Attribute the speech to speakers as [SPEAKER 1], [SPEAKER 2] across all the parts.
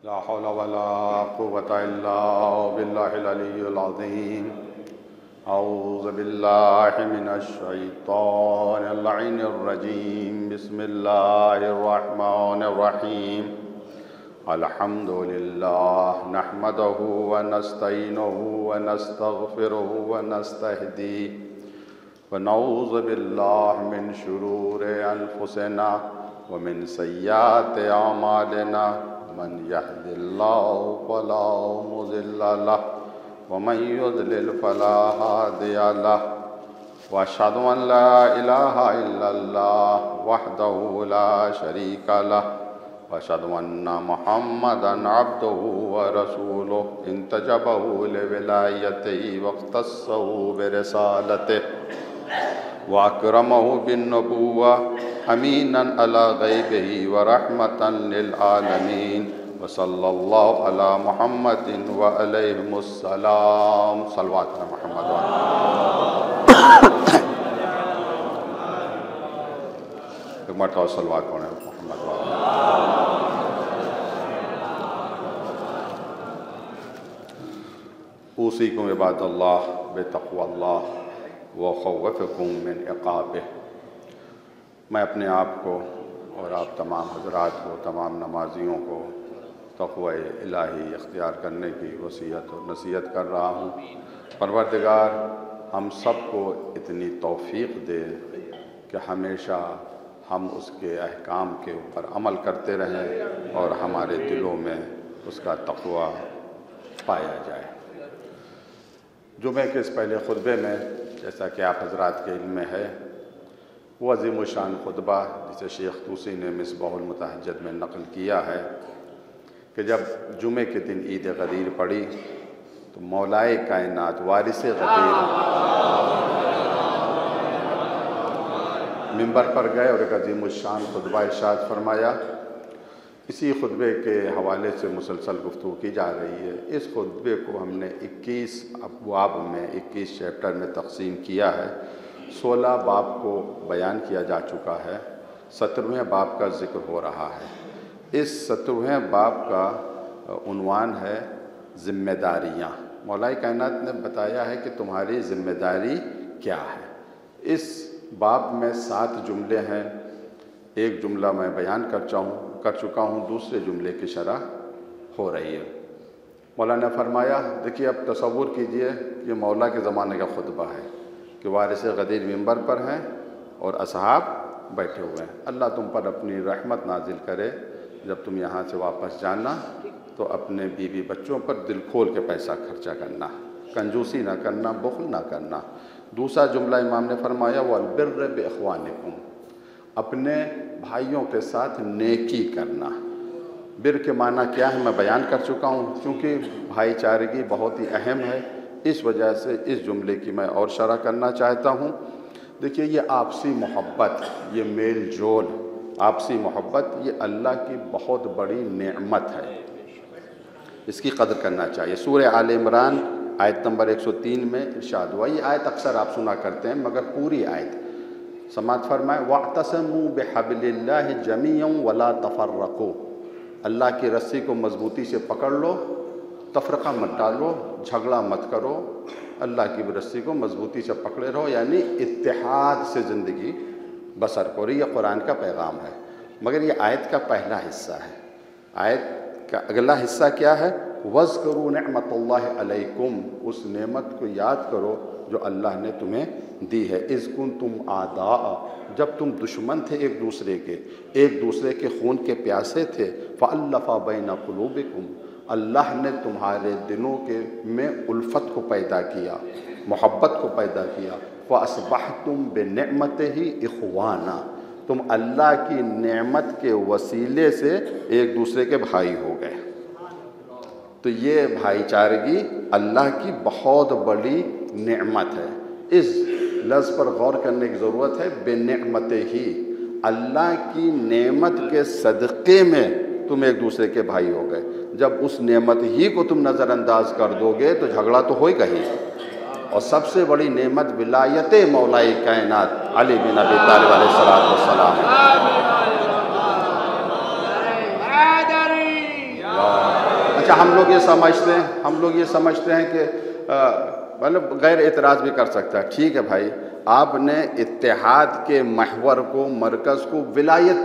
[SPEAKER 1] لا حول ولا قوة إلا بالله العلي العظيم. أعوذ بالله من الشيطان اللعين الرجيم. بسم الله الرحمن الرحيم. الحمد لله نحمده ونستعينه ونستغفره ونستهديه ونعوذ بالله من شرور أنفسنا ومن سيئات أعمالنا. من يهد الله فلا مضل له ومن يضلل فلا هادي له. وأشهد أن لا إله إلا الله وحده لا شريك له. وأشهد أن محمدًا عبده ورسوله انتجبه لولايته واختصه برسالته وأكرمه بالنبوة أمينًا على غيبه ورحمة للعالمين. وصلى الله على محمد وعليهم السلام. صلوات على محمد ایک مرتبہ صلوات پڑھیں محمد اوصیکم عباد اللہ بتقوی اللہ وخوفکم من عقابہ. میں اپنے آپ کو اور آپ تمام حضرات کو، تمام نمازیوں کو تقوی الہی اختیار کرنے کی وصیت اور نصیحت کر رہا ہوں. پروردگار ہم سب کو اتنی توفیق دے کہ ہمیشہ ہم اس کے احکام کے اوپر عمل کرتے رہیں اور ہمارے دلوں میں اس کا تقوی پایا جائے. جمعے کے اس پہلے خطبے میں جیسا کہ آپ حضرات کے علم میں ہے، وہ عظیم الشان خطبہ جسے شیخ طوسی نے مصباح المتہجد میں نقل کیا ہے کہ جب جمعے کے دن عید غدیر پڑی تو مولائے کائنات وارث غدیر منبر پر گئے اور ایک عظیم الشان خطبہ ارشاد فرمایا. اسی خطبے کے حوالے سے مسلسل گفتگو کی جا رہی ہے. اس خطبے کو ہم نے 21 ابواب میں 21 چیپٹر میں تقسیم کیا ہے. 16 باب کو بیان کیا جا چکا ہے. 17ویں باب کا ذکر ہو رہا ہے. اس 17ویں باب کا عنوان ہے ذمہ داریاں. مولا کائنات نے بتایا ہے کہ تمہاری ذمہ داری کیا ہے. اس باب میں 7 جملے ہیں. ایک جملہ میں بیان کر چکا ہوں، دوسرے جملے کی شرح ہو رہی ہے. مولا نے فرمایا، دیکھیے اب تصور کیجئے یہ مولا کے زمانے کا خطبہ ہے کہ وارث غدیر منبر پر ہیں اور اصحاب بیٹھے ہوئے ہیں. اللہ تم پر اپنی رحمت نازل کرے. جب تم یہاں سے واپس جانا تو اپنے بیوی بچوں پر دل کھول کے پیسہ خرچہ کرنا، کنجوسی نہ کرنا، بخل نہ کرنا. دوسرا جملہ امام نے فرمایا وَالْبِرَّ بِإِخْوَانِكُمْ، اپنے بھائیوں کے ساتھ نیکی کرنا. بر کے معنی کیا ہے میں بیان کر چکا ہوں. کیونکہ بھائی چارگی بہت ہی اہم ہے، اس وجہ سے اس جملے کی میں اور شرح کرنا چاہتا ہوں. دیکھیے یہ آپسی محبت، یہ میل جول، آپسی محبت یہ اللہ کی بہت بڑی نعمت ہے. اس کی قدر کرنا چاہیے. سورہ آل عمران آیت نمبر 103 میں ارشاد ہوا. یہ آیت اکثر آپ سنا کرتے ہیں مگر پوری آیت سماعت فرمائے وَاعْتَصِمُوا بِحَبْلِ اللَّهِ جَمِيعًا وَلَا تَفَرَّقُوا. اللہ کی رسی کو مضبوطی سے پکڑ لو، تفرقہ مت ڈالو، جھگڑا مت کرو. اللہ کی رسی کو مضبوطی سے پکڑے رہو، یعنی اتحاد سے زندگی بسر کرو. یہ قرآن کا پیغام ہے. مگر یہ آیت کا پہلا حصہ ہے. آیت کا اگلا حصہ کیا ہے؟ وَاذْكُرُوا نِعْمَةَ اللَّهِ عَلَيْكُمْ. اس نعمت کو یاد کرو جو اللہ نے تمہیں دی ہے. اِذْ كُنْتُمْ أَعْدَاءَ، جب تم دشمن تھے ایک دوسرے کے خون کے پیاسے تھے. فَأَلَّفَ بَيْنَ قُلُوبِكُمْ، اللہ نے تمہارے دلوں میں الفت کو پیدا کیا، محبت کو پیدا کیا. فَأَصْبَحْتُمْ بِنِعْمَتِهِ إِخْوَانًا، تم اللہ کی نعمت کے وسیلے سے ایک دوسرے کے بھائی ہو گئے. تو یہ بھائی چارگی اللہ کی بہت بڑی نعمت ہے. اس لفظ پر غور کرنے کی ضرورت ہے. بِنِعْمَتِهِ، اللہ کی نعمت کے صدقے میں تم ایک دوسرے کے بھائی ہو گئے. جب اس نعمت ہی کو تم نظر انداز کر دو گے تو جھگڑا تو ہوئے گا ہی. اور سب سے بڑی نعمت ولایت مولا کائنات علی بن ابی طالب علیہ السلام ہے. اچھا ہم لوگ یہ سمجھتے ہیں کہ مطلب غیر اعتراض بھی کر سکتا ہے، ٹھیک ہے بھائی، آپ نے اتحاد کے محور کو، مرکز کو ولایت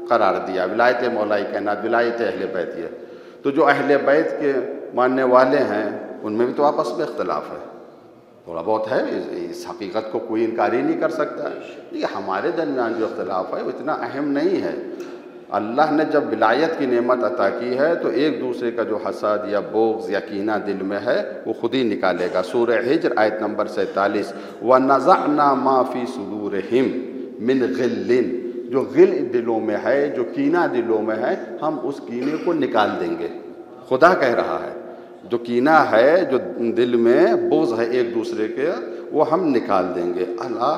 [SPEAKER 1] قرار دیا، ولایت مولائی کائنات، ولایت اہل بیت ہے، تو جو اہل بیت کے ماننے والے ہیں ان میں بھی تو آپس میں اختلاف ہے، تھوڑا بہت ہے، اس حقیقت کو کوئی انکار ہی نہیں کر سکتا ہے۔ یہ ہمارے درمیان جو اختلاف ہے وہ اتنا اہم نہیں ہے۔ اللہ نے جب ولایت کی نعمت عطا کی ہے تو ایک دوسرے کا جو حسد یا بغض یا کینہ دل میں ہے وہ خود ہی نکالے گا۔ سورہ ہجر آیت نمبر 47، وَنَزَعْنَا مَا فِي صُدُورِهِمْ مِنْ غِلٍّ، جو غل دلوں میں ہے، جو کینہ دلوں میں ہے، ہم اس کینے کو نکال دیں گے۔ خدا کہہ رہا ہے جو کینہ ہے، جو دل میں بغض ہے ایک دوسرے کے، وہ ہم نکال دیں گے۔ اللہ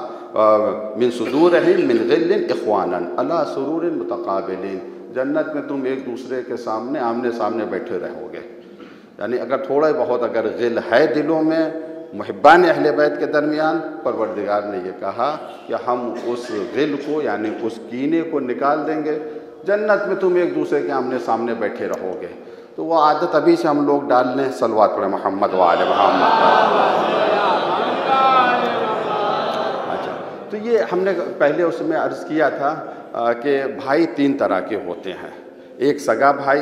[SPEAKER 1] من صدورہم من غل اخوانا علی سرور متقابلین، جنت میں تم ایک دوسرے کے سامنے آمنے سامنے بیٹھے رہو گے۔ یعنی اگر تھوڑا بہت اگر غل ہے دلوں میں محبان اہل بیت کے درمیان، پروردگار نے یہ کہا کہ ہم اس غل کو یعنی اس کینے کو نکال دیں گے، جنت میں تم ایک دوسرے کے آمنے سامنے بیٹھے رہو گے۔ تو وہ عادت ابھی سے ہم لوگ ڈال لیں، صلوات پڑھیں محمد وآل محمد۔ اچھا، تو یہ ہم نے پہلے اس میں عرض کیا تھا کہ بھائی تین طرح کے ہوتے ہیں، ایک سگا بھائی،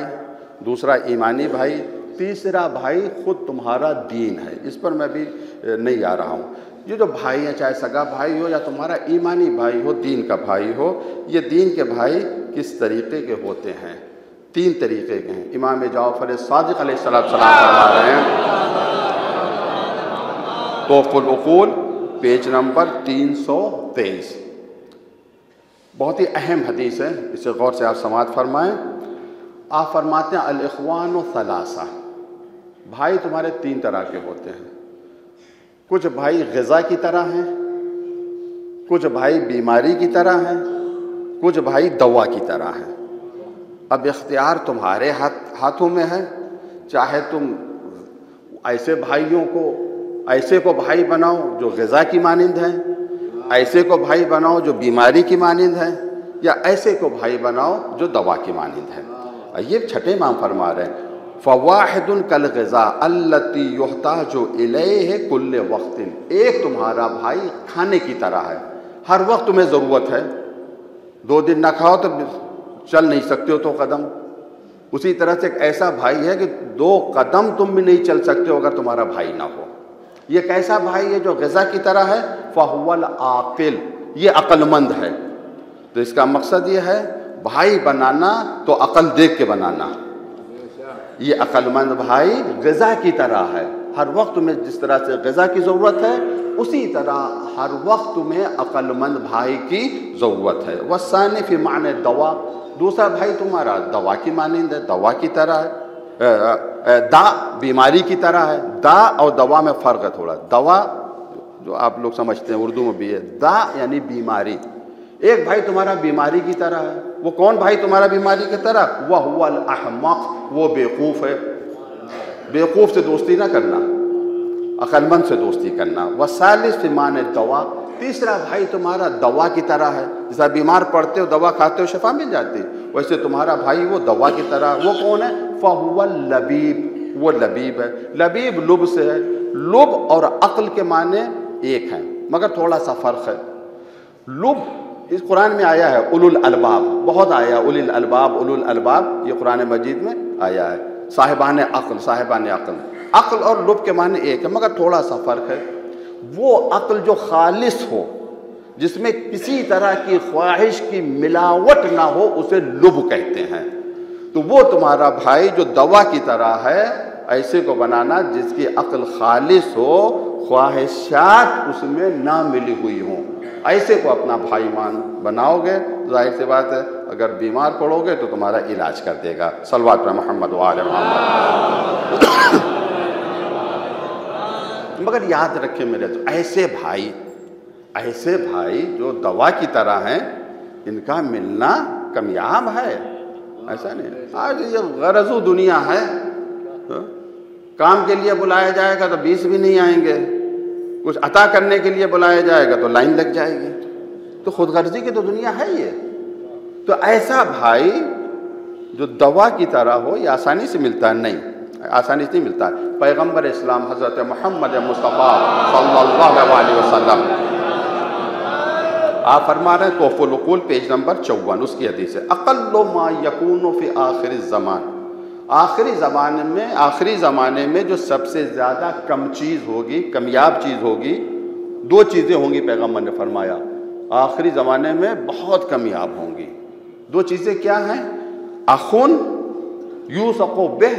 [SPEAKER 1] دوسرا ایمانی بھائی، تیسرا بھائی خود تمہارا دین ہے۔ اس پر میں بھی نہیں آ رہا ہوں۔ یہ جو بھائی ہیں، چاہے سگا بھائی ہو یا تمہارا ایمانی بھائی ہو، دین کا بھائی ہو، یہ دین کے بھائی کس طریقے کے ہوتے ہیں؟ تین طریقے کے ہیں۔ امام جعفر صادق علیہ السلام فرما رہے ہیں، توف العقول پیج نمبر 323، بہت ہی اہم حدیث ہے، اسے غور سے آپ سماعت فرمائیں۔ آپ فرماتے ہیں الاخوان ثلاثہ، بھائی تمہارے تین طرح کے ہوتے ہیں، کچھ بھائی غذا کی طرح ہیں، کچھ بھائی بیماری کی طرح ہیں، کچھ بھائی دوا کی طرح ہیں۔ اب اختیار تمہارے ہاتھوں میں ہے، چاہے تم ایسے بھائیوں کو ایسے کو بھائی بناؤ جو غذا کی مانند ہیں، ایسے کو بھائی بناؤ جو بیماری کی مانند ہیں، یا ایسے کو بھائی بناؤ جو دوا کی مانند ہیں۔ یہ چھٹے امام فرما رہے ہیں فواحد کالغذاء التی یحتاج الیہ کل وقت، ایک تمہارا بھائی کھانے کی طرح ہے، ہر وقت تمہیں ضرورت ہے، 2 دن نہ کھاؤ تو چل نہیں سکتے ہو تو قدم۔ اسی طرح سے ایک ایسا بھائی ہے کہ 2 قدم تم بھی نہیں چل سکتے ہو اگر تمہارا بھائی نہ ہو۔ یہ کیسا بھائی ہے جو غذا کی طرح ہے؟ فہو العاقل، یہ عقل مند ہے۔ تو اس کا مقصد یہ ہے بھائی بنانا تو عقل دیکھ کے بنانا۔ یہ عقل مند بھائی غذا کی طرح ہے، ہر وقت میں جس طرح سے غذا کی ضرورت ہے اسی طرح ہر وقت میں عقل مند بھائی کی ضرورت ہے۔ والثانی فی معنی دوا، دوسرا بھائی تمہارا دوا کی مانند ہے، دوا کی طرح ہے، دا بیماری کی طرح ہے۔ دا اور دوا میں فرق ہے تھوڑا، دوا جو آپ لوگ سمجھتے ہیں اردو میں بھی ہے، دا یعنی بیماری۔ ایک بھائی تمہارا بیماری کی طرح ہے، وہ کون بھائی تمہارا بیماری کی طرح؟ وَهُوَ الْأَحْمَقُ، وہ بیوقوف ہے، بیوقوف سے دوستی نہ کرنا، عقل مند سے دوستی کرنا۔ وَالثَّالِثُ فِي مَعْنَى الدَّوَاء، تیسرا بھائی تمہارا دوا کی طرح ہے، جیسا بیمار پڑتے ہو دوا کھاتے ہو شفا مل جاتی، ویسے تمہارا بھائی وہ دوا کی طرح۔ وہ کون ہے؟ فَهُوَ اللَّبِيبُ، وہ لبیب ہے۔ لبیب لب سے ہے، لب اور عقل کے معنی ایک ہیں مگر تھوڑا سا فرق ہے۔ لب اس قرآن میں آیا ہے اولو الالباب، بہت آیا اولو الالباب، اولو الالباب، یہ قرآن مجید میں آیا ہے، صاحبان عقل، صاحبان عقل۔ عقل اور لب کے معنی ایک ہے مگر تھوڑا سا فرق ہے۔ وہ عقل جو خالص ہو، جس میں کسی طرح کی خواہش کی ملاوٹ نہ ہو، اسے لب کہتے ہیں۔ تو وہ تمہارا بھائی جو دوا کی طرح ہے، ایسے کو بنانا جس کی عقل خالص ہو، خواہشات اس میں نہ ملی ہوئی ہوں، ایسے کو اپنا بھائی مان بناؤ گے، ظاہر سی بات ہے اگر بیمار پڑو گے تو تمہارا علاج کر دے گا۔ صلوات پر محمد وآل محمد۔ مگر یاد رکھیں میرے تو ایسے بھائی جو دوا کی طرح ہیں، ان کا ملنا کامیاب ہے، ایسا نہیں۔ آج یہ غرض دنیا ہے، کام کے لیے بلایا جائے گا تو 20 بھی نہیں آئیں گے، کچھ عطا کرنے کے لیے بلایا جائے گا تو لائن لگ جائے گی، تو خود غرضی کی تو دنیا ہے یہ۔ تو ایسا بھائی جو دوا کی طرح ہو یہ آسانی سے ملتا نہیں۔ آسانی سے نہیں ملتا ہے۔ پیغمبر اسلام حضرت محمد مصطفیٰ صلی اللہ علیہ وسلم آپ فرما رہے ہیں تحفۃ العقول پیج نمبر 54، اس کی حدیث ہے اقل ما یکون فی آخر الزمان، آخری زمانے میں جو سب سے زیادہ کم چیز ہوگی، کمیاب چیز ہوگی، دو چیزیں ہوں گی پیغمبر نے فرمایا آخری زمانے میں بہت کمیاب ہوں گی۔ دو چیزیں کیا ہیں؟ اخن یوثق بہ،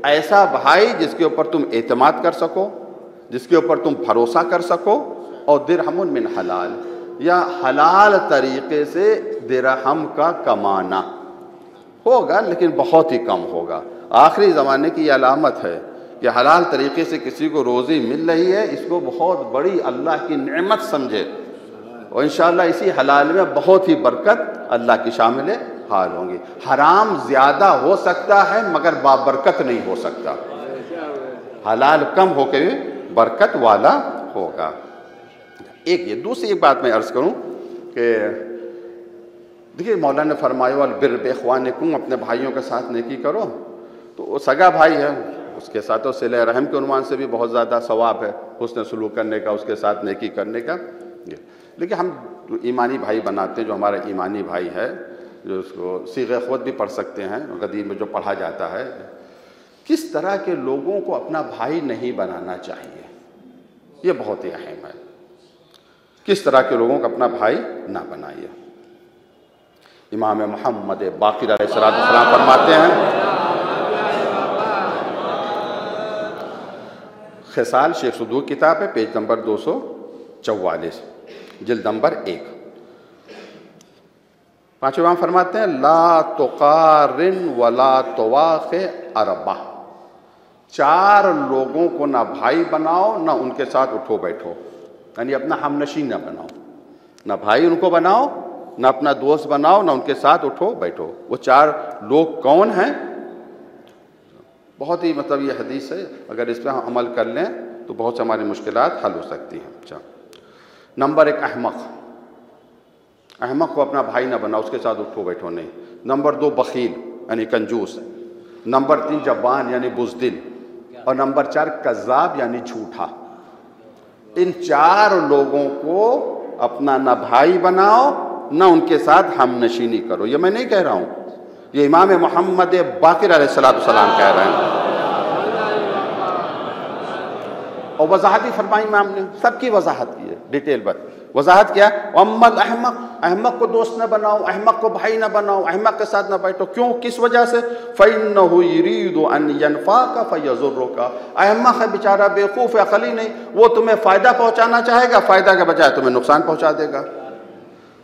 [SPEAKER 1] ایسا بھائی جس کے اوپر تم اعتماد کر سکو، جس کے اوپر تم بھروسہ کر سکو، اور درہم من حلال، یا حلال طریقے سے درہم کا کمانا ہوگا لیکن بہت ہی کم ہوگا۔ آخری زمانے کی یہ علامت ہے کہ حلال طریقے سے کسی کو روزی مل رہی ہے، اس کو بہت بڑی اللہ کی نعمت سمجھے، اور انشاءاللہ اسی حلال میں بہت ہی برکت اللہ کی شامل حال ہوں گی۔ حرام زیادہ ہو سکتا ہے مگر بابرکت نہیں ہو سکتا، حلال کم ہو کے بھی برکت والا ہوگا۔ ایک یہ دوسری ایک بات میں عرض کروں کہ دیکھیے مولانا نے فرمایا والبر باخوانکم، اپنے بھائیوں کے ساتھ نیکی کرو، تو وہ سگا بھائی ہے اس کے ساتھ صلہ رحم کے عنوان سے بھی بہت زیادہ ثواب ہے، حسن سلوک کرنے کا، اس کے ساتھ نیکی کرنے کا۔ لیکن ہم ایمانی بھائی بناتے ہیں، جو ہمارا ایمانی بھائی ہے، جو اس کو صیغہ خود بھی پڑھ سکتے ہیں، قدیم میں جو پڑھا جاتا ہے، کس طرح کے لوگوں کو اپنا بھائی نہیں بنانا چاہیے، یہ بہت ہی اہم ہے۔ کس طرح کے لوگوں کو اپنا بھائی نہ بنائیے۔ امام محمد باقر علیہ السلام فرماتے ہیں، خصال شیخ صدوق کتاب ہے، پیج نمبر 244، جلد نمبر 1، پانچویں امام فرماتے ہیں لا تقارن ولا تواخ اربع، 4 لوگوں کو نہ بھائی بناؤ نہ ان کے ساتھ اٹھو بیٹھو، یعنی اپنا ہم نشین نہ بناؤ، نہ بھائی ان کو بناؤ، نہ اپنا دوست بناؤ، نہ ان کے ساتھ اٹھو بیٹھو۔ وہ 4 لوگ کون ہیں؟ بہت ہی مطلب یہ حدیث ہے، اگر اس پہ ہم عمل کر لیں تو بہت سے ہماری مشکلات حل ہو سکتی ہیں۔ اچھا، نمبر 1 احمق کو اپنا بھائی نہ بناؤ، اس کے ساتھ اٹھو بیٹھو نہیں۔ نمبر 2 بخیل یعنی کنجوس، نمبر 3 جبان یعنی بزدل، اور نمبر 4 کذاب یعنی جھوٹا۔ ان 4 لوگوں کو اپنا نہ بھائی بناؤ نہ ان کے ساتھ ہم نشینی کرو۔ یہ میں نہیں کہہ رہا ہوں، یہ امام محمد باقر علیہ السلام کہہ رہے ہیں، اور وضاحت بھی فرمائی امام نے، سب کی وضاحت کی ہے، ڈیٹیل بات۔ وضاحت کیا؟ اما الاحمق، احمق کو دوست نہ بناؤ، احمق کو بھائی نہ بناؤ، احمق کے ساتھ نہ بیٹھو۔ کیوں؟ کس وجہ سے؟ فَإِنَّهُ يُرِيدُ أَن يَنْفَعَكَ فَيَضُرُّكَ، احمق ہے بیچارہ، بیوقوف ہے، عقلی نہیں، وہ تمہیں فائدہ پہنچانا چاہے گا، فائدہ کے بجائے تمہیں نقصان پہنچا دے گا۔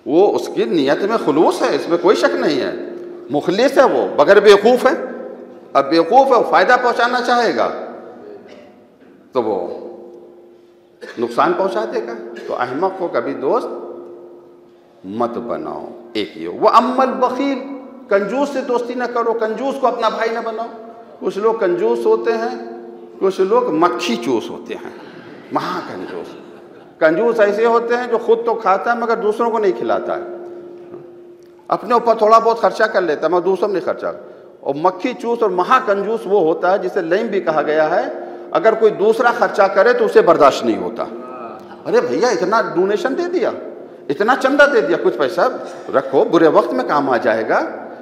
[SPEAKER 1] وہ اس کی نیت میں خلوص ہے، اس میں کوئی شک نہیں ہے، مخلص ہے وہ، بغیر بیوقوف ہے۔ اب بیوقوف ہے، وہ فائدہ پہنچانا چاہے گا تو وہ نقصان پہنچا دے گا۔ تو احمق کو کبھی دوست مت بناؤ۔ ایک یہ وہ اما البخیل، کنجوس سے دوستی نہ کرو، کنجوس کو اپنا بھائی نہ بناؤ۔ کچھ لوگ کنجوس ہوتے ہیں، کچھ لوگ مکھی چوس ہوتے ہیں، مہا کنجوس۔ کنجوس ایسے ہوتے ہیں جو خود تو کھاتا ہے مگر دوسروں کو نہیں کھلاتا ہے، اپنے اوپر تھوڑا بہت خرچہ کر لیتا ہے مگر دوسروں میں نہیں خرچہ۔ اور مکھی چوس اور مہا کنجوس وہ ہوتا ہے جسے لیم بھی کہا گیا ہے، اگر کوئی دوسرا خرچہ کرے تو اسے برداشت نہیں ہوتا۔ ارے بھیا اتنا ڈونیشن دے دیا، اتنا چندہ دے دیا، کچھ پیسہ رکھو، برے وقت میں کام آ جائے گا۔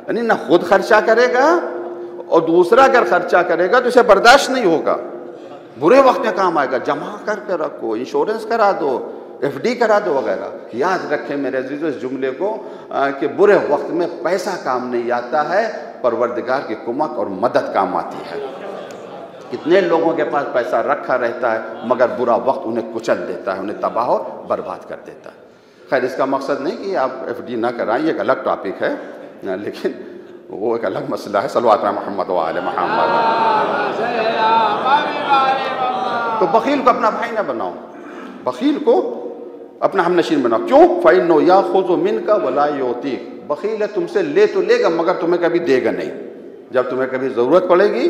[SPEAKER 1] یعنی نہ خود خرچہ کرے گا اور دوسرا اگر خرچہ کرے گا تو اسے برداشت نہیں ہوگا، برے وقت میں کام آئے گا۔ جمع کر کے رکھو، انشورنس کرا دو، ایف ڈی کرا دو وغیرہ۔ یاد رکھیں میرے عزیزو اس جملے کو کہ برے وقت میں پیسہ کام نہیں آتا ہے، پروردگار کی کمک اور مدد کام آتی ہے۔ کتنے لوگوں کے پاس پیسہ رکھا رہتا ہے مگر برا وقت انہیں کچل دیتا ہے، انہیں تباہ اور برباد کر دیتا ہے۔ خیر اس کا مقصد نہیں کہ آپ ایف ڈی نہ کرائیں، یہ ایک الگ ٹاپک ہے، لیکن وہ ایک الگ مسئلہ ہے۔ صلوات محمد و آل محمد۔ تو بخیل کو اپنا بھائی نہ بناؤ، بخیل کو اپنا ہم نشین بناؤ۔ کیوں؟ فَإِنَّهُ يَأْخُذُ مِنْكَ وَلَا يُعْطِيكَ، بخیل ہے، تم سے لے تو لے گا مگر تمہیں کبھی دے گا نہیں۔ جب تمہیں کبھی ضرورت پڑے گی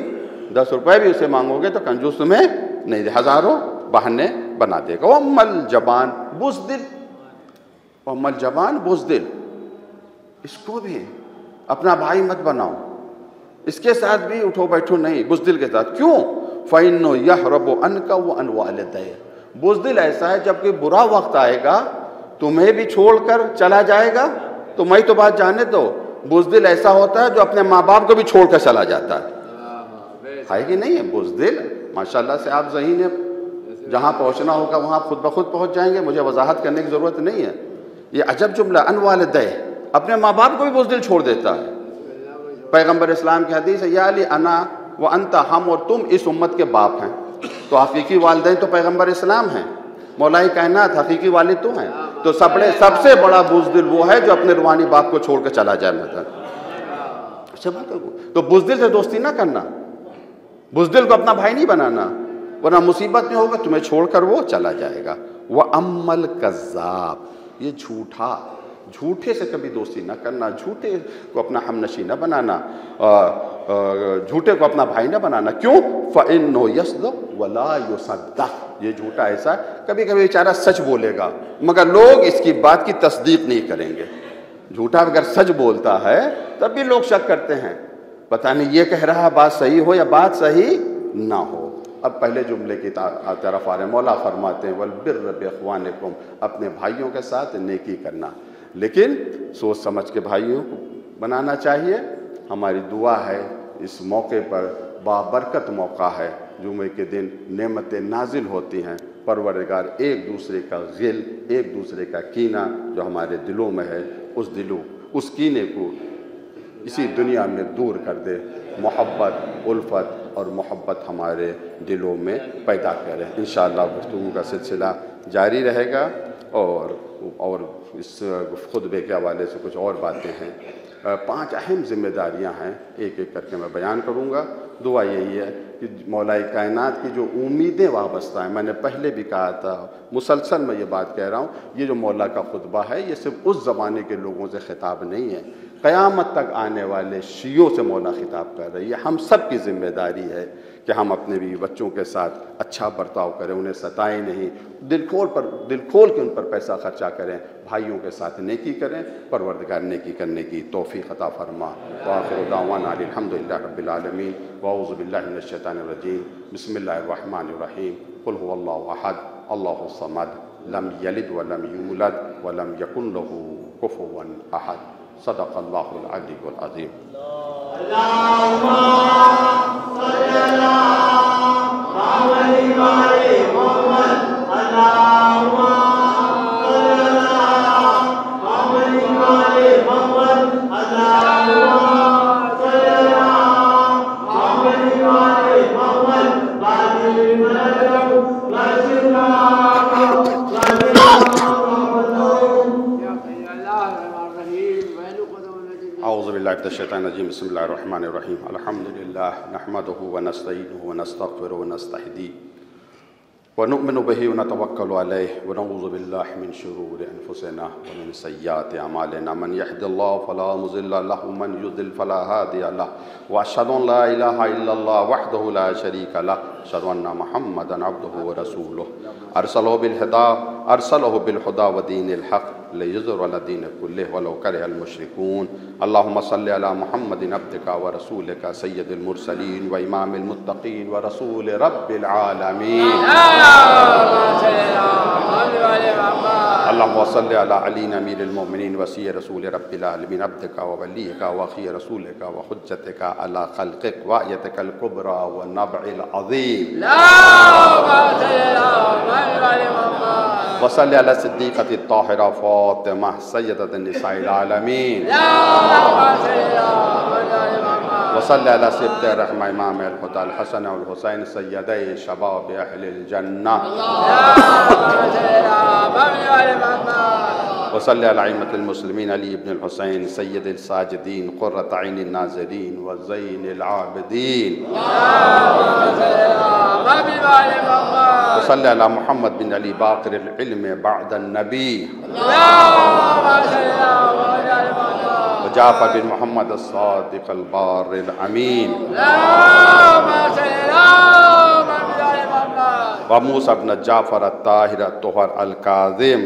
[SPEAKER 1] 10 روپے بھی اسے مانگو گے تو کنجوس تمہیں نہیں دے، ہزاروں بہانے بنا دے گا۔ وَأَمَّا الْجَبَانُ بُزْدِلٌ، وَأَمَّا الْجَبَانُ بُزْدِلٌ، اس کو بھی اپنا بھائی مت بناؤ، اس کے ساتھ بھی اٹھو بیٹھو نہیں، بزدل کے ساتھ. کیوں؟ فَإِنَّهُ يَحْرَبُ عَنْكَ وَعَنْ وَالِدَيْكَ. بزدل ایسا ہے جب کہ برا وقت آئے گا تمہیں بھی چھوڑ کر چلا جائے گا. تمہیں تو بات جانے دو، بزدل ایسا ہوتا ہے جو اپنے ماں باپ کو بھی چھوڑ کر چلا جاتا ہے. ہے کہ نہیں ہے بزدل؟ ماشاءاللہ سے آپ ذہین ہیں، جہاں پہنچنا ہوگا وہاں خود بخود پہنچ جائیں گے، مجھے وضاحت کرنے کی ضرورت نہیں ہے. یہ عجب جملہ، ان والدہ، اپنے ماں باپ کو بھی بزدل چھوڑ دیتا ہے. پیغمبر اسلام کی حدیث ہے، یا علی انا و انت، ہم اور تم اس امت کے باپ ہیں. تو حقیقی والدین تو پیغمبر اسلام ہیں، مولا کائنات، حقیقی والد تو ہیں. تو سب سے بڑا بزدل وہ ہے جو اپنے روحانی باپ کو چھوڑ کر چلا جائے. تو بزدل سے دوستی نہ کرنا، بزدل کو اپنا بھائی نہیں بنانا، ورنہ مصیبت میں ہوگا تمہیں چھوڑ کر وہ چلا جائے گا. وَأَمَّا الْكَذَّابُ، یہ جھوٹے سے کبھی دوستی نہ کرنا، جھوٹے کو اپنا ہمنشی نہ بنانا، جھوٹے کو اپنا بھائی نہ بنانا. کیوں؟ فَإِنَّهُ يَصْدُقُ وَلَا يُصَدَّقُ. یہ جھوٹا ایسا ہے، کبھی کبھی بیچارہ سچ بولے گا مگر لوگ اس کی بات کی تصدیق نہیں کریں گے. جھوٹا اگر سچ بولتا ہے تب بھی لوگ شک کرتے ہیں، پتہ نہیں یہ کہہ رہا بات صحیح ہو یا بات صحیح نہ ہو. اب پہلے جملے کی طرف آ رہے ہیں. مولا فرماتے ہیں وَالْبِرَّ بِإِخْوَانِكُمْ، اپنے بھائیوں کے ساتھ نیکی کرنا، لیکن سوچ سمجھ کے بھائیوں کو بنانا چاہیے. ہماری دعا ہے اس موقع پر، بابرکت موقع ہے، جمعے کے دن نعمتیں نازل ہوتی ہیں. پروردگار ایک دوسرے کا غل، ایک دوسرے کا کینہ جو ہمارے دلوں میں ہے، اس کینے کو اسی دنیا میں دور کر دے. محبت، الفت اور محبت ہمارے دلوں میں پیدا کرے. انشاءاللہ گفتگو کا سلسلہ جاری رہے گا، اور اس خطبے کے حوالے سے کچھ اور باتیں ہیں. 5 اہم ذمہ داریاں ہیں، ایک ایک کر کے میں بیان کروں گا. دعا یہی ہے کہ مولا کائنات کی جو امیدیں وابستہ ہیں، میں نے پہلے بھی کہا تھا، مسلسل میں یہ بات کہہ رہا ہوں، یہ جو مولا کا خطبہ ہے یہ صرف اس زمانے کے لوگوں سے خطاب نہیں ہے، قیامت تک آنے والے شیعوں سے مولا خطاب کر رہی ہے. ہم سب کی ذمہ داری ہے کہ ہم اپنے بیوی بچوں کے ساتھ اچھا برتاؤ کریں، انہیں ستائیں نہیں، دل کھول کے ان پر پیسہ خرچہ کریں، بھائیوں کے ساتھ نیکی کریں. پروردگار نیکی کرنے کی توفیق عطا فرما. وآخر دعوانا الحمدللہ رب العالمین. واعوذ باللہ من الشیطان الرجیم. بسم اللہ الرحمن الرحیم. قل هو اللہ احد اللہ الصمد لم یلد ولم یولد ولم یکن له کفوا احد. صدق اللہ العلی العظیم. اللہم صل علی محمد وعلی محمد. اللہم صل علی محمد وعلی محمد. اللہم صل علی محمد وعلی محمد. اعوذ باللہ من الشیطان الرجیم. بسم اللہ الرحمن الرحیم. الحمدللہ نحمدہ ونستعینہ ونستغفرہ ونستہدیہ ونؤمن بہ ونتوکل علیہ ونعوذ باللہ من شرور انفسنا ومن سیئات اعمالنا. من یہد اللہ فلا مضل لہ ومن یضلل فلا ہادی لہ. واشہد ان لا الہ الا اللہ وحدہ لا شریک لہ. اشہد ان محمدا عبدہ ورسولہ. ارسلہ بالہدی ودین الحق لیظہرہ علی الدین کلہ ولو کرہ المشرکون. اللہم صل علی محمد عبدک ورسولک سید المرسلین وامام المتقین ورسول رب العالمین. اللہم صل علی علی امیر المؤمنین وصی رسول رب العالمین عبدک وولیک واخی رسولک وحجتک علی خلقک وآیتک الکبری والنبع العظیم. وصلی علی صدیقۃ الطاہرہ فاطمہ سیدۃ النساء العالمین. وصلی علی سبط رحمہ امام الہدی الحسن والحسین سیدی شباب اہل الجنہ. وصلی علی ائمۃ المسلمین علی ابن الحسین سید الساجدین قرۃ عین الناظرین وزین العابدین. وصلی علی محمد بن علی باقر العلم بعد النبی. وجعفر بن محمد الصادق البار الامین. وموسیٰ بن جعفر الطاہر الطہر الکاظم.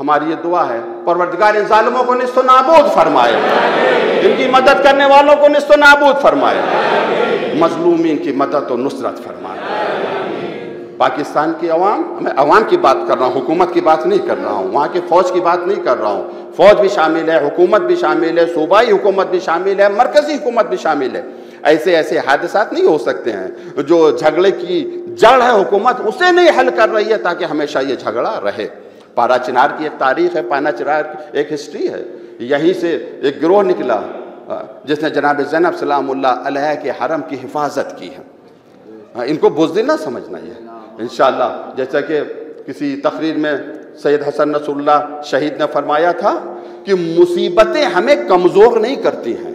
[SPEAKER 1] ہماری یہ دعا ہے پروردگار ان ظالموں کو نصف و نابود فرمائے، ان کی مدد کرنے والوں کو نصف و نابود فرمائے، مظلومین کی مدد و نصرت فرمائے۔ پاکستان کی عوام، میں عوام کی بات کر رہا ہوں، حکومت کی بات نہیں کر رہا ہوں، وہاں کی فوج کی بات نہیں کر رہا ہوں، فوج بھی شامل ہے، حکومت بھی شامل ہے، صوبائی حکومت بھی شامل ہے، مرکزی حکومت بھی شامل ہے۔ ایسے حادثات نہیں ہو سکتے ہیں جو جھگڑے کی جڑ ہے حکومت اسے نہیں حل کر رہی ہے تاکہ ہمیشہ یہ جھگڑا رہے۔ پارا چنار کی ایک تاریخ ہے، پانا چنار کی ایک ہسٹری ہے، یہیں سے ایک گروہ نکلا جس نے جناب زینب سلام اللہ علیہ کے حرم کی حفاظت کی ہے۔ ان کو بزدل نہ سمجھنا یہ انشاءاللہ، جیسا کہ کسی تقریر میں سید حسن نصر اللہ شہید نے فرمایا تھا کہ مصیبتیں ہمیں کمزور نہیں کرتی ہیں،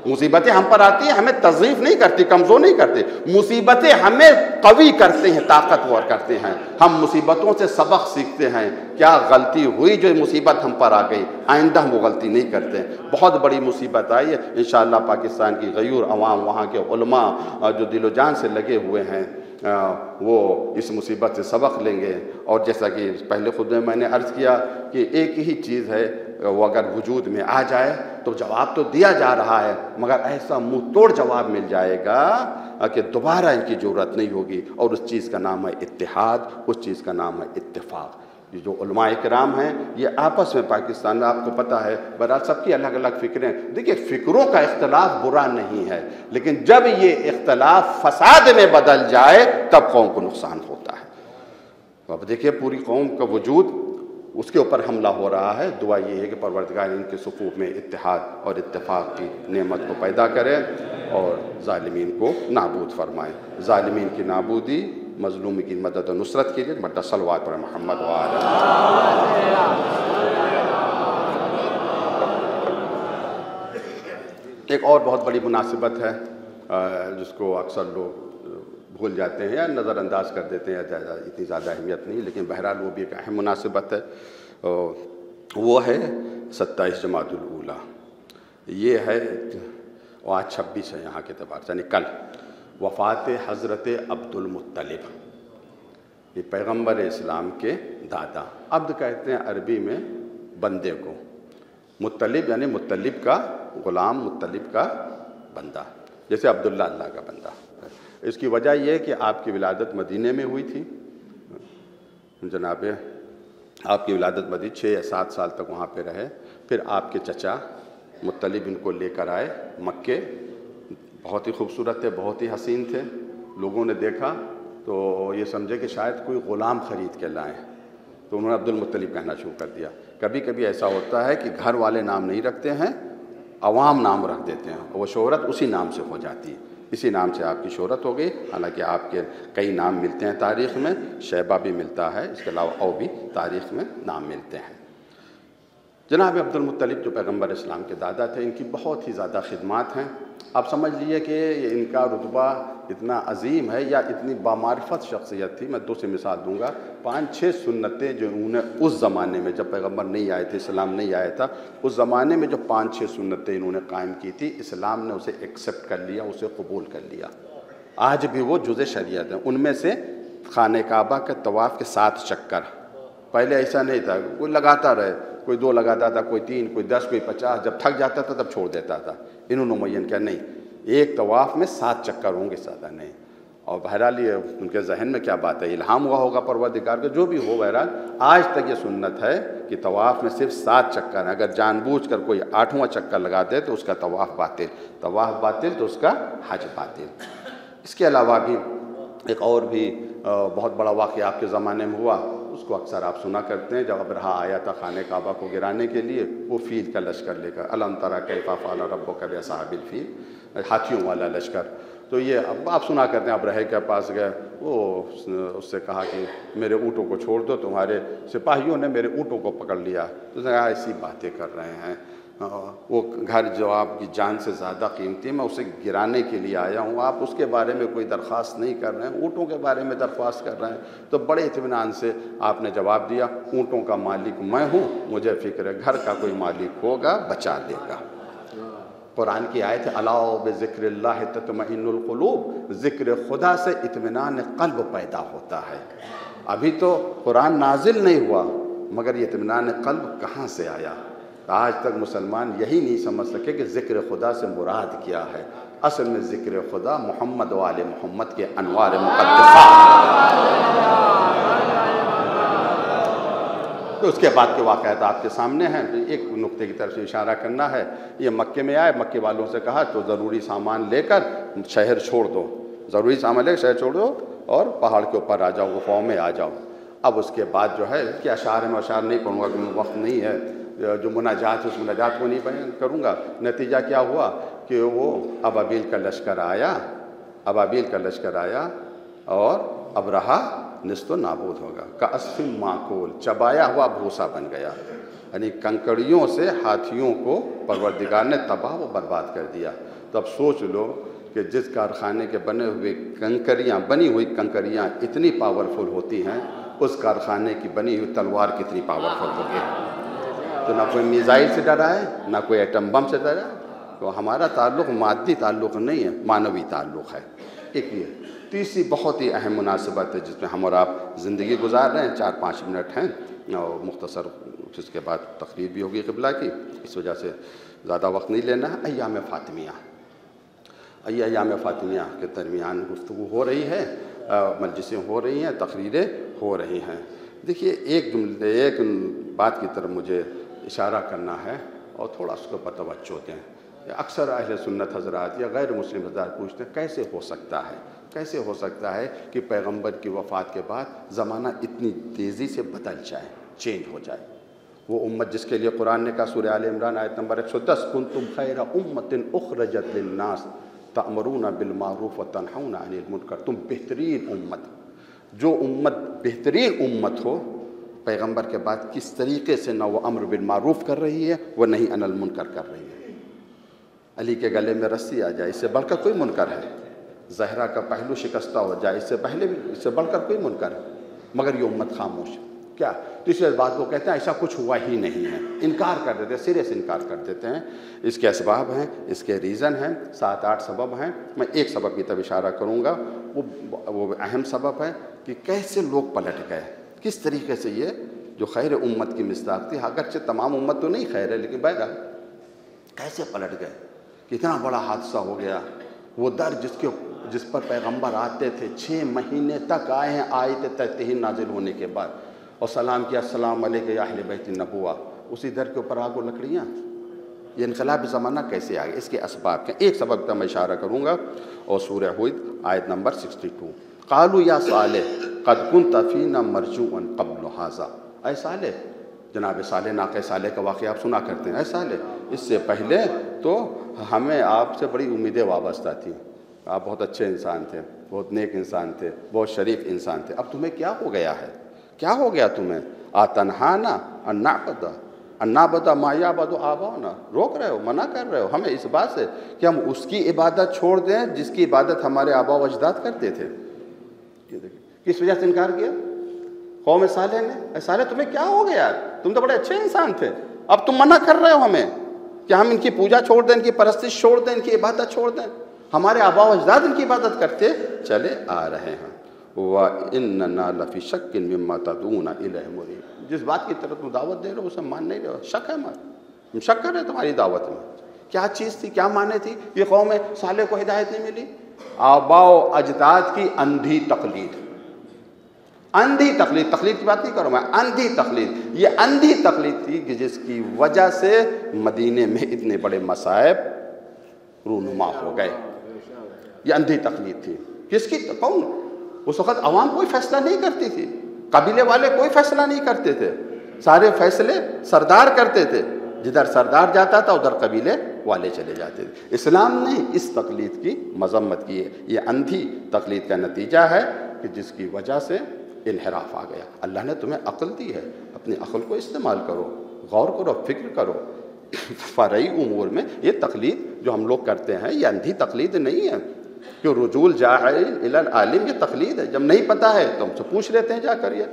[SPEAKER 1] مصیبتیں ہم پر آتی ہیں ہمیں تضعیف نہیں کرتی، کمزور نہیں کرتی، مصیبتیں ہمیں قوی کرتے ہیں، طاقتور کرتے ہیں۔ ہم مصیبتوں سے سبق سیکھتے ہیں، کیا غلطی ہوئی جو مصیبت ہم پر آ گئی، آئندہ ہم وہ غلطی نہیں کرتے۔ بہت بڑی مصیبت آئی ہے، انشاءاللہ پاکستان کی غیور عوام، وہاں کے علماء جو دل و جان سے لگے ہوئے ہیں وہ اس مصیبت سے سبق لیں گے۔ اور جیسا کہ پہلے خطبے میں نے عرض کیا کہ ایک ہی چیز ہے، وہ اگر وجود میں آ جائے تو جواب تو دیا جا رہا ہے، مگر ایسا منہ توڑ جواب مل جائے گا کہ دوبارہ ان کی ضرورت نہیں ہوگی، اور اس چیز کا نام ہے اتحاد، اس چیز کا نام ہے اتفاق۔ یہ جو علماء کرام ہیں یہ آپس میں پاکستان میں آپ کو پتہ ہے برحال سب کی الگ الگ فکریں، دیکھیے فکروں کا اختلاف برا نہیں ہے، لیکن جب یہ اختلاف فساد میں بدل جائے تب قوم کو نقصان ہوتا ہے۔ اب دیکھیے پوری قوم کا وجود اس کے اوپر حملہ ہو رہا ہے، دعا یہ ہے کہ پروردگار ان کے صفوف میں اتحاد اور اتفاق کی نعمت کو پیدا کرے اور ظالمین کو نابود فرمائے۔ ظالمین کی نابودی، مظلوم کی مدد و نصرت کے لیے بڑا صلوات پر محمد وآلہ۔ ایک اور بہت بڑی مناسبت ہے جس کو اکثر لوگ بھول جاتے ہیں یا نظر انداز کر دیتے ہیں، اتنی زیادہ اہمیت نہیں، لیکن بہرحال وہ بھی ایک اہم مناسبت ہے، وہ ہے 27 جمادی الاولیٰ۔ یہ ہے آج 26 ہے یہاں کے اعتبار سے، یعنی کل وفات حضرت عبد المطلب، یہ پیغمبر اسلام کے دادا۔ عبد کہتے ہیں عربی میں بندے کو، مطلب یعنی مطلب کا غلام، مطلب کا بندہ، جیسے عبداللہ اللہ کا بندہ۔ اس کی وجہ یہ ہے کہ آپ کی ولادت مدینے میں ہوئی تھی، جناب آپ کی ولادت مدینے 6 یا 7 سال تک وہاں پہ رہے، پھر آپ کے چچا مطلب ان کو لے کر آئے مکے، بہت ہی خوبصورت تھے، بہت ہی حسین تھے، لوگوں نے دیکھا تو یہ سمجھے کہ شاید کوئی غلام خرید کے لائیں، تو انہوں نے عبد المطلب کہنا شروع کر دیا۔ کبھی کبھی ایسا ہوتا ہے کہ گھر والے نام نہیں رکھتے ہیں، عوام نام رکھ دیتے ہیں، وہ شہرت اسی نام سے ہو جاتی ہے، اسی نام سے آپ کی شہرت ہو گئی۔ حالانکہ آپ کے کئی نام ملتے ہیں تاریخ میں، شیبہ بھی ملتا ہے، اس کے علاوہ اور بھی تاریخ میں نام ملتے ہیں۔ جناب عبد المطلب جو پیغمبر اسلام کے دادا تھے، ان کی بہت ہی زیادہ خدمات ہیں۔ آپ سمجھ لیجئے کہ ان کا رتبہ اتنا عظیم ہے یا اتنی بامعرفت شخصیت تھی۔ میں 2 سے مثال دوں گا۔ 5-6 سنتیں جو انہوں نے اس زمانے میں، جب پیغمبر نہیں آئے تھے، اسلام نہیں آیا تھا، اس زمانے میں جو 5-6 سنتیں انہوں نے قائم کی تھی، اسلام نے اسے ایکسیپٹ کر لیا، اسے قبول کر لیا۔ آج بھی وہ جزء شریعت ہیں۔ ان میں سے خانہ کعبہ کے طواف کے 7 چکر، پہلے ایسا نہیں تھا، کوئی لگاتا رہے، کوئی 2 لگاتا تھا، کوئی 3، کوئی 10، کوئی 50، جب تھک جاتا تھا تب چھوڑ دیتا تھا۔ انہوں نے معین کیا نہیں، ایک طواف میں 7 چکر ہوں گے، زیادہ نہیں۔ اور بہرحال یہ ان کے ذہن میں کیا بات ہے، الہام ہوا ہوگا پروردگار کا، جو بھی ہو، بہرحال آج تک یہ سنت ہے کہ طواف میں صرف 7 چکر ہیں۔ اگر جان بوجھ کر کوئی 8واں چکر لگا دے تو اس کا طواف باطل، طواف باطل تو اس کا حج باطل۔ اس کے علاوہ بھی ایک اور بھی بہت بڑا واقعہ آپ کے زمانے میں ہوا، اس کو اکثر آپ سنا کرتے ہیں۔ جب ابرہہ آیا تھا خانہ کعبہ کو گرانے کے لیے، وہ فیل کا لشکر لے کر، الم تری کیف فعل ربک باصحاب الفیل، ہاتھیوں والا لشکر۔ تو یہ اب آپ سنا کرتے ہیں، ابرہے کے پاس گئے، وہ اس سے کہا کہ میرے اونٹوں کو چھوڑ دو، تمہارے سپاہیوں نے میرے اونٹوں کو پکڑ لیا۔ تو اس نے کہا ایسی باتیں کر رہے ہیں، وہ گھر جو آپ کی جان سے زیادہ قیمتی ہے، میں اسے گرانے کے لیے آیا ہوں، آپ اس کے بارے میں کوئی درخواست نہیں کر رہے ہیں، اونٹوں کے بارے میں درخواست کر رہے ہیں۔ تو بڑے اطمینان سے آپ نے جواب دیا، اونٹوں کا مالک میں ہوں، مجھے فکر ہے گھر کا کوئی مالک ہوگا بچا دے گا۔ قرآن کی آیت ہے الا بذکر اللہ تطمئن القلوب، ذکر خدا سے اطمینان قلب پیدا ہوتا ہے۔ ابھی تو قرآن نازل نہیں ہوا مگر یہ اطمینان قلب کہاں سے آیا؟ آج تک مسلمان یہی نہیں سمجھ سکے کہ ذکر خدا سے مراد کیا ہے۔ اصل میں ذکر خدا محمد و آل محمد کے انوار مقدسہ۔ تو اس کے بعد کے واقعات آپ کے سامنے ہیں۔ ایک نقطے کی طرف سے اشارہ کرنا ہے، یہ مکے میں آئے، مکے والوں سے کہا تو ضروری سامان لے کر شہر چھوڑ دو، ضروری سامان لے کر شہر چھوڑ دو اور پہاڑ کے اوپر آ جاؤ، غفاؤں میں آ جاؤ۔ اب اس کے بعد جو ہے کہ اشعار میں اشعار نہیں پڑھوں گا کیونکہ وقت نہیں ہے، جو مناجات اس مناجات کو نہیں بیان کروں گا۔ نتیجہ کیا ہوا کہ وہ ابابیل کا لشکر آیا اور ابرہا نست و نابود ہوگا، کعصف معقول، چبایا ہوا بھوسا بن گیا، یعنی کنکڑیوں سے ہاتھیوں کو پروردگار نے تباہ و برباد کر دیا۔ تو اب سوچ لو کہ جس کارخانے کے بنی ہوئی کنکریاں اتنی پاورفل ہوتی ہیں، اس کارخانے کی بنی ہوئی تلوار کتنی پاورفل ہوگی۔ تو نہ کوئی میزائل سے ڈرا ہے، نہ کوئی ایٹم بم سے ڈرا ہے۔ تو ہمارا تعلق مادی تعلق نہیں ہے، معنوی تعلق ہے۔ ایک یہ تیسری بہت ہی اہم مناسبت ہے جس میں ہم اور آپ زندگی گزار رہے ہیں، 4-5 منٹ ہیں اور مختصر، جس کے بعد تقریر بھی ہوگی قبلہ کی، اس وجہ سے زیادہ وقت نہیں لینا ہے۔ ایام فاطمیہ کے درمیان گفتگو ہو رہی ہے، مجلسیں ہو رہی ہیں، تقریریں ہو رہی ہیں۔ دیکھیے ایک بات کی طرف مجھے اشارہ کرنا ہے اور تھوڑا اس کو پر توجہ دیں۔ اکثر اہل سنت حضرات یا غیر مسلم حضرات پوچھتے ہیں کیسے ہو سکتا ہے کہ پیغمبر کی وفات کے بعد زمانہ اتنی تیزی سے بدل جائے، چینج ہو جائے۔ وہ امت جس کے لیے قرآن نے کہا سورہ آل عمران آیت نمبر 110، کنتم خیر امت اخرجت للناس تأمرون بالمعروف وتنہون عن المنکر، تم بہترین امت، جو امت بہترین امت ہو پیغمبر کے بعد کس طریقے سے نہ وہ امر بالمعروف کر رہی ہے وہ نہیں عن المنکر کر رہی ہے۔ علی کے گلے میں رسی آ جائے، اس سے بڑھ کر کوئی منکر ہے؟ زہرا کا پہلو شکستہ ہو جائے، اس سے بڑھ کر کوئی منکر ہے؟ مگر یہ امت خاموش ہے۔ کیا؟ تو اس بات کو کہتے ہیں ایسا کچھ ہوا ہی نہیں ہے، انکار کر دیتے ہیں، سرے سے انکار کر دیتے ہیں۔ اس کے اسباب ہیں، اس کے ریزن ہیں، 7-8 سبب ہیں۔ میں ایک سبب کی طرف اشارہ کروں گا، وہ اہم سبب ہے کہ کیسے لوگ پلٹ گئے، کس طریقے سے یہ جو خیر امت کی مصداق تھی، اگرچہ تمام امت تو نہیں خیر ہے لیکن بہرحال کیسے پلٹ گئے، کتنا بڑا حادثہ ہو گیا۔ وہ در جس پر پیغمبر آتے تھے 6 مہینے تک آئے ہیں آیت تحتہ نازل ہونے کے بعد، اور سلام کیا السلام علیکم یا اہل بیت النبوہ، اسی در کے اوپر آگ و لکڑیاں۔ یہ انقلاب زمانہ کیسے آ گیا؟ اس کے اسباب کے ایک سبب کا میں اشارہ کروں گا، اور سورہ ہود آیت نمبر 62، قالوا یا صالح قد كنت فینا مرجوعا قبل ھذا، اے صالح، جناب صالح ناقہ صالح کا واقعہ آپ سنا کرتے ہیں، اے صالح اس سے پہلے تو ہمیں آپ سے بڑی امیدیں وابستہ تھیں، آپ بہت اچھے انسان تھے، بہت نیک انسان تھے، بہت شریف انسان تھے، اب تمہیں کیا ہو گیا ہے؟ کیا ہو گیا تمہیں؟ آتنہانا ان نعبد ما یعبد آباؤنا، روک رہے ہو، منع کر رہے ہو ہمیں اس بات سے کہ ہم اس کی عبادت چھوڑ دیں جس کی عبادت ہمارے آبا و اجداد کرتے تھے۔ کس وجہ سے انکار کیا قوم صالح نے؟ اے صالح تمہیں کیا ہو گیا؟ تم تو بڑے اچھے انسان تھے، اب تم منع کر رہے ہو ہمیں کہ ہم ان کی پوجا چھوڑ دیں، ان کی پرستش چھوڑ دیں، ان کی عبادت چھوڑ دیں، ہمارے آبا و اجداد ان کی عبادت کرتے چلے آ رہے ہیں۔ وَإِنَّنَا لَفِي شَكٍّ مِّمَّا تَدْعُونَ إِلَيْهِ مُرِيبٍ، جس بات کی طرف تم دعوت دے رہے ہو اسے مان نہیں رہے ہو، شک ہے ہم شک کر رہے ہیں تمہاری دعوت میں۔ کیا چیز تھی، کیا معنی تھی؟ یہ قوم صالح کو ہدایت نہیں ملی، آبا و اجداد کی اندھی تقلید، اندھی تقلید، تقلید کی بات نہیں کروں میں، اندھی تقلید، یہ اندھی تقلید تھی کہ جس کی وجہ سے مدینے میں اتنے بڑے مصائب رونما ہو گئے۔ یہ اندھی تقلید تھی، کس کی؟ کون؟ اس وقت عوام کوئی فیصلہ نہیں کرتی تھی، قبیلے والے کوئی فیصلہ نہیں کرتے تھے، سارے فیصلے سردار کرتے تھے، جدھر سردار جاتا تھا ادھر قبیلے والے چلے جاتے تھے۔ اسلام نے اس تقلید کی مذمت کی ہے، یہ اندھی تقلید کا نتیجہ ہے کہ جس کی وجہ سے انحراف آ گیا۔ اللہ نے تمہیں عقل دی ہے، اپنی عقل کو استعمال کرو، غور کرو، فکر کرو۔ فرعی امور میں یہ تقلید جو ہم لوگ کرتے ہیں یہ اندھی تقلید نہیں ہے کہ رجوع الجاہل الی العالم، یہ تقلید ہے، جب نہیں پتہ ہے تو ہم سے پوچھ لیتے ہیں جا کر یہ،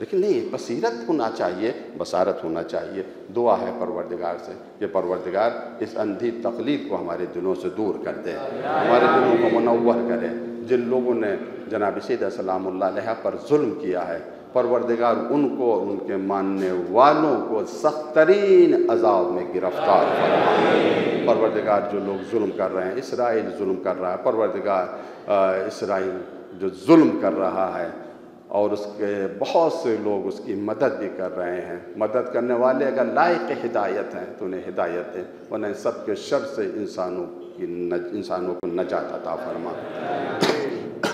[SPEAKER 1] لیکن نہیں، بصیرت ہونا چاہیے، بصارت ہونا چاہیے۔ دعا ہے پروردگار سے کہ پروردگار اس اندھی تقلید کو ہمارے دلوں سے دور کر دے، ہمارے دلوں کو منور کرے۔ جن لوگوں نے جناب سیدہ سلام اللہ علیہ پر ظلم کیا ہے، پروردگار ان کو اور ان کے ماننے والوں کو سخت ترین عذاب میں گرفتار فرما۔ پروردگار جو لوگ ظلم کر رہے ہیں، اسرائیل ظلم کر رہا ہے، پروردگار اسرائیل جو ظلم کر رہا ہے اور اس کے بہت سے لوگ اس کی مدد بھی کر رہے ہیں، مدد کرنے والے اگر لائق ہدایت ہیں تو انہیں ہدایت دے، ورنہ ان سب کے شر سے انسانوں کو نجات عطا فرما۔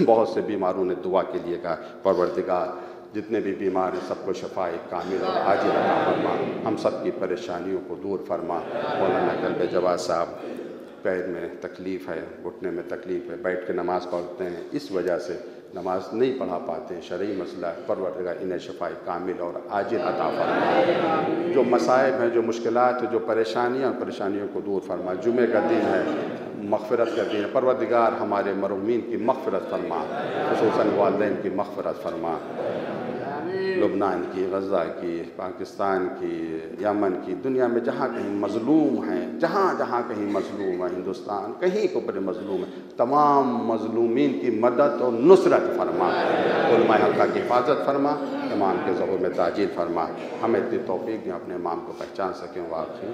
[SPEAKER 1] بہت سے بیماروں نے دعا کے لیے کہا پروردگار جتنے بھی بیمار ہیں سب کو شفائے کامل اور عاجل عطا فرما، ہم سب کی پریشانیوں کو دور فرما۔ مولانا کلب جواد صاحب پیر میں تکلیف ہے، گھٹنے میں تکلیف ہے، بیٹھ کے نماز پڑھتے ہیں، اس وجہ سے نماز نہیں پڑھا پاتے ہیں، شرعی مسئلہ ہے، پروردگار انہیں شفائے کامل اور عاجل عطا فرما۔ جو مصائب ہیں، جو مشکلات ہیں، جو پریشانیوں کو دور فرما۔ جمعہ کا دن ہے، مغفرت کا دن ہے، پروردگار ہمارے مرحومین کی مغفرت فرما، خصوصاً والدین کی مغفرت فرما، لبنان کی، غزہ کی، پاکستان کی، یمن کی، دنیا میں جہاں کہیں مظلوم ہیں، جہاں کہیں مظلوم ہے، ہندوستان کہیں کو بڑے مظلوم ہے، تمام مظلومین کی مدد اور نصرت فرما، علماء حلقہ کی حفاظت فرما، امام کے ظہور میں تعجیل فرما، ہمیں اتنی توفیق دیں اپنے امام کو پہچان سکیں واقعی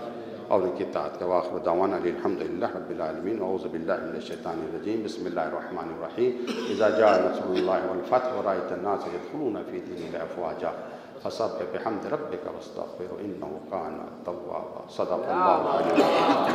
[SPEAKER 1] اور ان کی اطاعت کا۔ واخر دعوانا الحمدللہ رب العالمین، اعوذ باللہ من الشیطان الرجیم، بسم اللہ الرحمن الرحیم، اذا جاء نصر اللہ والفتح ورأیت الناس يدخلون فی دین اللہ افواجا فسبح بحمد ربک واستغفرہ انہ کان توابا۔ صدق اللہ العلی العظیم۔